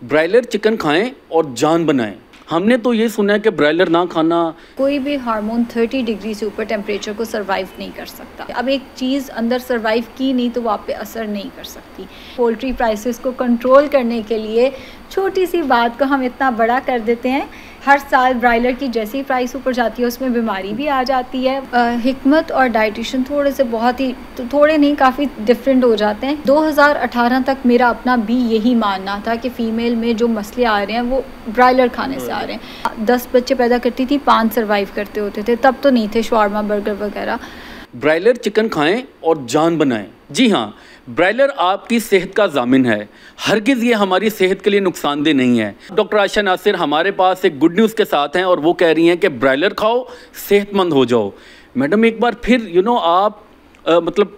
Broiler chicken खाएं और जान बनाएं। हमने तो ये सुना है कि ब्रायलर ना खाना, कोई भी हार्मोन 30 डिग्री से ऊपर टेम्परेचर को सरवाइव नहीं कर सकता। अब एक चीज़ अंदर सरवाइव की नहीं तो वो आप पे असर नहीं कर सकती। पोल्ट्री प्राइसेस को कंट्रोल करने के लिए छोटी सी बात को हम इतना बड़ा कर देते हैं। हर साल ब्रायलर की जैसी प्राइस ऊपर जाती है उसमें बीमारी भी आ जाती है। हिकमत और डाइटिशियन थोड़े से बहुत ही थोड़े नहीं काफ़ी डिफरेंट हो जाते हैं। 2018 तक मेरा अपना भी यही मानना था कि फ़ीमेल में जो मसले आ रहे हैं वो ब्रायलर खाने से आ रहे हैं। 10 बच्चे पैदा करती थी, 5 सर्वाइव करते होते थे, तब तो नहीं थे शवारमा बर्गर वगैरह। ब्रायलर चिकन खाएं और जान बनाएं। जी हाँ, ब्रायलर आपकी सेहत का जामिन है। हरगिज़ ये हमारी सेहत के लिए नुकसानदेह नहीं है। डॉक्टर आयशा नासिर हमारे पास एक गुड न्यूज़ के साथ हैं और वो कह रही हैं कि ब्रायलर खाओ, सेहतमंद हो जाओ। मैडम एक बार फिर आप मतलब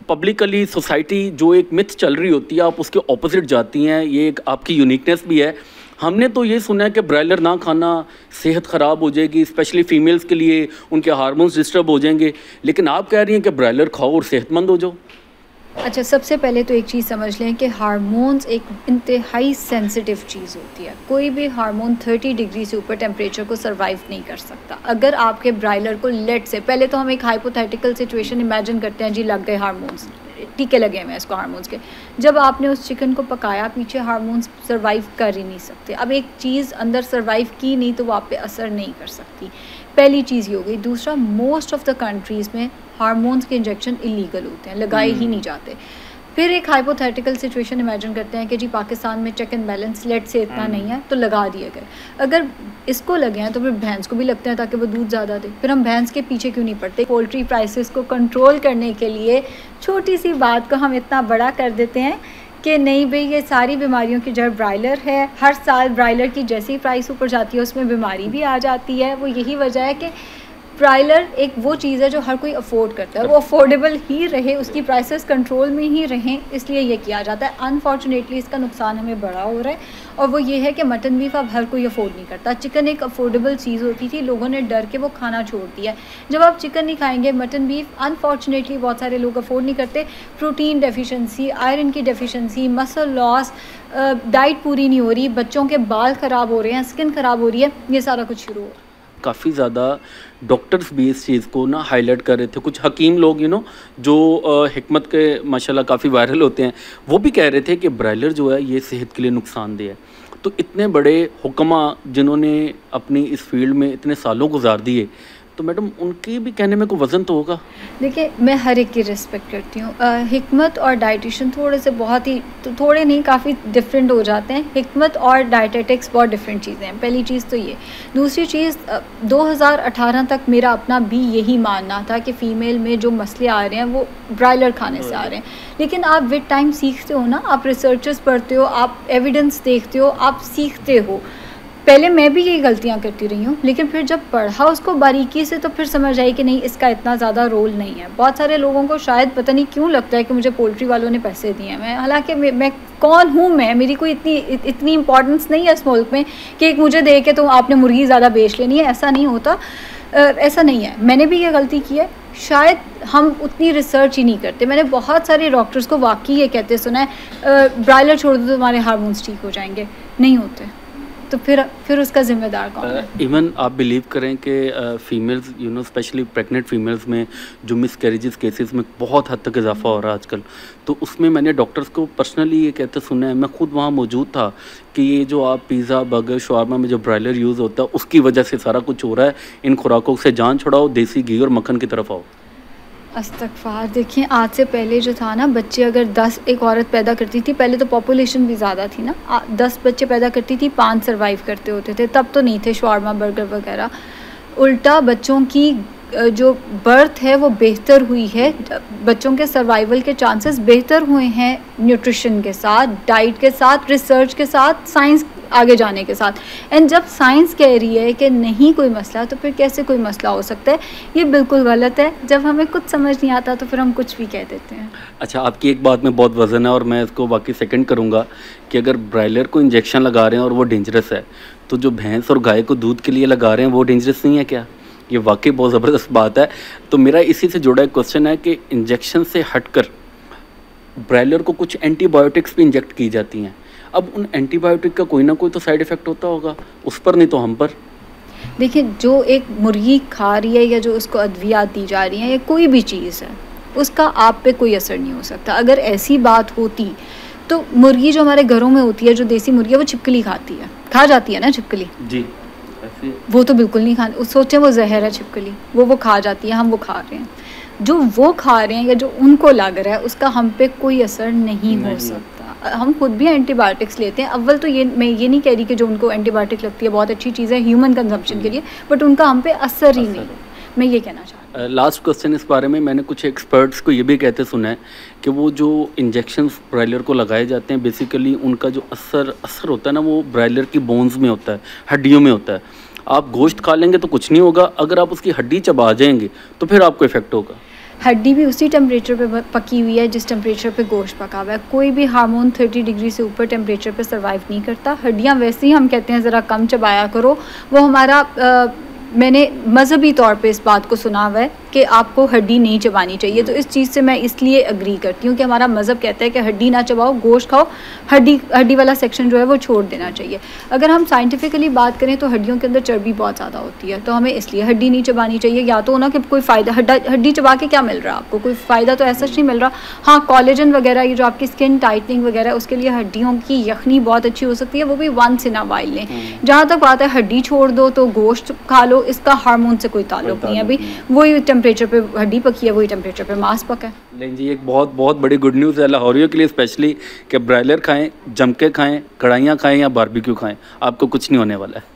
पब्लिकली सोसाइटी जो एक मिथ चल रही होती है आप उसके ऑपोजिट जाती हैं, ये एक आपकी यूनिकनेस भी है। हमने तो ये सुना है कि ब्रायलर ना खाना सेहत ख़राब हो जाएगी, स्पेशली फीमेल्स के लिए उनके हार्मोन्स डिस्टर्ब हो जाएंगे, लेकिन आप कह रही हैं कि ब्रायलर खाओ और सेहतमंद हो जाओ। अच्छा, सबसे पहले तो एक चीज़ समझ लें कि हार्मोन्स एक इंतहाई सेंसिटिव चीज़ होती है। कोई भी हार्मोन 30 डिग्री से ऊपर टेम्परेचर को सरवाइव नहीं कर सकता। अगर आपके ब्रायलर को लेट से पहले तो हम एक हाइपोथेटिकल सिचुएशन इमेजिन करते हैं, जी लग गए हार्मोन्स, टीके लगे हुए हैं इसको हार्मोन्स के। जब आपने उस चिकन को पकाया, पीछे हार्मोन्स सर्वाइव कर ही नहीं सकते। अब एक चीज़ अंदर सर्वाइव की नहीं तो वो आप पे असर नहीं कर सकती। पहली चीज़ ये हो गई। दूसरा, मोस्ट ऑफ़ द कंट्रीज़ में हार्मोन्स के इंजेक्शन इलीगल होते हैं, लगाए ही नहीं जाते। फिर एक हाइपोथेटिकल सिचुएशन इमेजिन करते हैं कि जी पाकिस्तान में चेक एंड बैलेंस लेट से इतना नहीं है तो लगा दिए गए। अगर इसको लगे हैं तो फिर भैंस को भी लगते हैं ताकि वो दूध ज़्यादा दे। फिर हम भैंस के पीछे क्यों नहीं पड़ते? पोल्ट्री प्राइसेस को कंट्रोल करने के लिए छोटी सी बात को हम इतना बड़ा कर देते हैं कि नहीं भाई, ये सारी बीमारियों की जड़ ब्रायलर है। हर साल ब्रायलर की जैसी प्राइस ऊपर जाती है उसमें बीमारी भी आ जाती है। वो यही वजह है कि ब्रायलर एक वो चीज़ है जो हर कोई अफोर्ड करता है, वो अफोर्डेबल ही रहे, उसकी प्राइसेस कंट्रोल में ही रहें, इसलिए ये किया जाता है। अनफॉर्चुनेटली इसका नुकसान हमें बड़ा हो रहा है और वो ये है कि मटन बीफ अब हर कोई अफोर्ड नहीं करता। चिकन एक अफोर्डेबल चीज़ होती थी, लोगों ने डर के वो खाना छोड़ दिया है। जब आप चिकन नहीं खाएंगे, मटन बीफ अनफॉर्चुनेटली बहुत सारे लोग अफोर्ड नहीं करते। प्रोटीन डेफिशिएंसी, आयरन की डेफिशिएंसी, मसल लॉस, डाइट पूरी नहीं हो रही, बच्चों के बाल ख़राब हो रहे हैं, स्किन ख़राब हो रही है, ये सारा कुछ शुरू हो। काफ़ी ज़्यादा डॉक्टर्स भी इस चीज़ को ना हाईलाइट कर रहे थे। कुछ हकीम लोग जो हिकमत के माशाल्लाह काफ़ी वायरल होते हैं, वो भी कह रहे थे कि ब्रायलर जो है ये सेहत के लिए नुकसानदेह है। तो इतने बड़े हुक्मा जिन्होंने अपनी इस फील्ड में इतने सालों गुजार दिए, तो मैडम उनके भी कहने में कोई वज़न तो होगा। देखिए, मैं हर एक की रिस्पेक्ट करती हूँ। हिकमत और डाइटिशियन थोड़े से बहुत ही थोड़े नहीं काफ़ी डिफरेंट हो जाते हैं। हिकमत और डाइटेटिक्स बहुत डिफरेंट चीज़ें हैं, पहली चीज़ तो ये। दूसरी चीज़, 2018 तक मेरा अपना भी यही मानना था कि फ़ीमेल में जो मसले आ रहे हैं वो ब्रायलर खाने से आ रहे हैं। लेकिन आप विद टाइम सीखते हो ना, आप रिसर्चेस पढ़ते हो, आप एविडेंस देखते हो, आप सीखते हो। पहले मैं भी यही गलतियां करती रही हूँ, लेकिन फिर जब पढ़ा उसको बारीकी से तो फिर समझ आई कि नहीं, इसका इतना ज़्यादा रोल नहीं है। बहुत सारे लोगों को शायद पता नहीं क्यों लगता है कि मुझे पोल्ट्री वालों ने पैसे दिए हैं। मैं हालांकि मैं कौन हूँ, मेरी कोई इतनी इंपॉर्टेंस नहीं है इस मुल्क में कि एक मुझे दे के तो आपने मुर्गी ज़्यादा बेच लेनी है, ऐसा नहीं होता। ऐसा नहीं है, मैंने भी ये गलती की है। शायद हम उतनी रिसर्च ही नहीं करते। मैंने बहुत सारे डॉक्टर्स को वाकई ये कहते सुना है, ब्रायलर छोड़ दो तो तुम्हारे हार्मोन्स ठीक हो जाएंगे। नहीं होते, तो फिर उसका जिम्मेदार कौन है? इवन आप बिलीव करें कि फीमेल्स स्पेशली प्रेग्नेंट फीमेल्स में जो मिसकैरेजेस केसेस में बहुत हद तक इजाफा हो रहा है आजकल, तो उसमें मैंने डॉक्टर्स को पर्सनली ये कहते सुना है, मैं खुद वहाँ मौजूद था, कि ये जो आप पिज़्ज़ा बर्गर शवारमा में जो ब्रायलर यूज़ होता है उसकी वजह से सारा कुछ हो रहा है। इन खुराकों से जान छुड़ाओ, देसी घी और मक्खन की तरफ आओ। अस्तगफार। देखिए, आज से पहले जो था ना, बच्चे अगर 10 एक औरत पैदा करती थी, पहले तो पॉपुलेशन भी ज़्यादा थी ना, 10 बच्चे पैदा करती थी, 5 सर्वाइव करते होते थे, तब तो नहीं थे शवारमा बर्गर वगैरह। उल्टा बच्चों की जो बर्थ है वो बेहतर हुई है, बच्चों के सर्वाइवल के चांसेस बेहतर हुए हैं न्यूट्रिशन के साथ, डाइट के साथ, रिसर्च के साथ, साइंस आगे जाने के साथ। एंड जब साइंस कह रही है कि नहीं कोई मसला, तो फिर कैसे कोई मसला हो सकता है? ये बिल्कुल गलत है। जब हमें कुछ समझ नहीं आता तो फिर हम कुछ भी कह देते हैं। अच्छा, आपकी एक बात में बहुत वज़न है और मैं इसको बाकी सेकंड करूँगा कि अगर ब्रायलर को इंजेक्शन लगा रहे हैं और वो डेंजरस है, तो जो भैंस और गाय को दूध के लिए लगा रहे हैं वो डेंजरस नहीं है क्या? ये वाकई बहुत ज़बरदस्त बात है। तो मेरा इसी से जुड़ा एक क्वेश्चन है कि इंजेक्शन से हटकर ब्रायलर को कुछ एंटीबायोटिक्स भी इंजेक्ट की जाती हैं। अब उन एंटीबायोटिक का कोई ना कोई तो साइड इफ़ेक्ट होता होगा, उस पर नहीं तो हम पर। देखिए, जो एक मुर्गी खा रही है या जो उसको अद्वियात दी जा रही हैं या कोई भी चीज़ है, उसका आप पे कोई असर नहीं हो सकता। अगर ऐसी बात होती तो मुर्गी जो हमारे घरों में होती है, जो देसी मुर्गी है, वो छिपकली खाती है, खा जाती है ना छिपकली। जी, वो तो बिल्कुल नहीं खाते, सोचें वो जहर है छिपकली, वो खा जाती है, हम वो खा रहे हैं। जो वो खा रहे हैं या जो उनको लग रहा है उसका हम पे कोई असर नहीं हो सकता। हम खुद भी एंटीबायोटिक्स लेते हैं। अव्वल तो ये मैं ये नहीं कह रही कि जो उनको एंटीबायोटिक लगती है बहुत अच्छी चीज़ है ह्यूमन कंजम्पशन के लिए, बट उनका हम पे असर ही नहीं, मैं ये कहना चाहती हूँ। लास्ट क्वेश्चन इस बारे में, मैंने कुछ एक्सपर्ट्स को ये भी कहते सुना है कि वो जो इंजेक्शन ब्रायलर को लगाए जाते हैं बेसिकली उनका जो असर होता है ना, वो ब्रायलर की बोन्स में होता है, हड्डियों में होता है। आप गोश्त खा लेंगे तो कुछ नहीं होगा, अगर आप उसकी हड्डी चबा जाएंगे तो फिर आपको इफेक्ट होगा। हड्डी भी उसी टेम्परेचर पे पकी हुई है जिस टेम्परेचर पे गोश्त पका हुआ है। कोई भी हार्मोन 30 डिग्री से ऊपर टेम्परेचर पे सर्वाइव नहीं करता। हड्डियाँ वैसे ही हम कहते हैं ज़रा कम चबाया करो, वो हमारा मैंने मजहबी तौर पे इस बात को सुना हुआ है कि आपको हड्डी नहीं चबानी चाहिए। तो इस चीज़ से मैं इसलिए अग्री करती हूँ कि हमारा मज़हब कहता है कि हड्डी ना चबाओ, गोश्त खाओ, हड्डी वाला सेक्शन जो है वो छोड़ देना चाहिए। अगर हम साइंटिफिकली बात करें तो हड्डियों के अंदर चर्बी बहुत ज़्यादा होती है, तो हमें इसलिए हड्डी नहीं चबानी चाहिए। या तो ना कि कोई फ़ायदा, हड्डी चबा के क्या मिल रहा है आपको, कोई फ़ायदा तो ऐसा नहीं मिल रहा। हाँ, कोलेजन वगैरह, ये जो आपकी स्किन टाइटनिंग वगैरह, उसके लिए हड्डियों की यखनी बहुत अच्छी हो सकती है, वो भी वंस इन अ वाइल लें। जहाँ तक बात है हड्डी छोड़ दो तो गोश्त खा लो, इसका हार्मोन से कोई ताल्लुक नहीं है। अभी वही टेम्परेचर पे हड्डी पकी है, वही टेम्परेचर पे मांस पका है। लेकिन जी एक बहुत बहुत बड़ी गुड न्यूज़ है लाहौरियों के लिए स्पेशली कि ब्रायलर खाएं, जम के खाएं, कढ़ाइयाँ खाएं या बारबेक्यू खाएं, आपको कुछ नहीं होने वाला है।